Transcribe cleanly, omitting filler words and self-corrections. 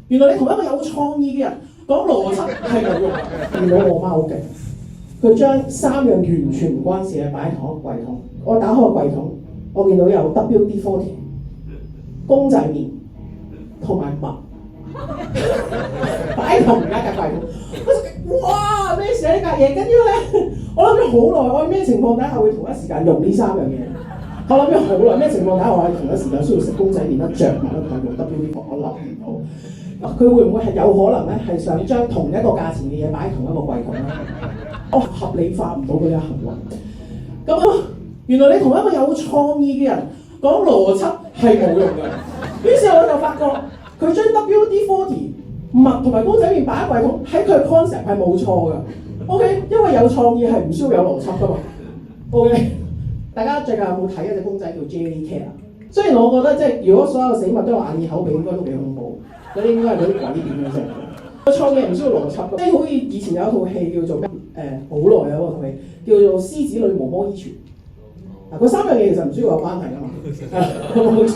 原來你同一個有創意嘅人講邏輯係冇用嘅。見到我媽好勁，佢將3樣完全唔關事嘅擺喺同一個櫃桶。我打開個櫃桶，我見到有 WD-40、公仔麵同埋襪，擺喺同一格櫃桶。哇！咩事啊呢格嘢？跟住咧，我諗咗好耐，我咩情況底下會同一時間用呢3樣嘢？我諗咗好耐，咩情況底下我係同一時間需要食公仔麵得着埋一同用 WD-40？我諗唔到。佢會唔會係有可能咧？係想將同一個價錢嘅嘢擺喺同一個櫃桶咧？我合理化唔到佢嘅行為。咁原來你同一個有創意嘅人講邏輯係冇用嘅。於是我就發覺佢將 WD-40、襪同埋公仔麵擺喺櫃桶，喺佢 concept 係冇錯嘅。OK， 因為有創意係唔需要有邏輯噶嘛。OK， 大家最近有冇睇一隻公仔叫 Jellycat 啊？雖然我覺得即係如果所有死物都有眼耳口鼻，應該都幾恐怖。嗰啲應該係嗰啲鬼點嘅啫。個創意唔需要邏輯嘅，即係好似以前有一套戲叫做咩？好耐啊嗰套戲叫做《獅子女魔魔衣櫥》。嗱，嗰3樣嘢其實唔需要有關係㗎嘛。冇錯。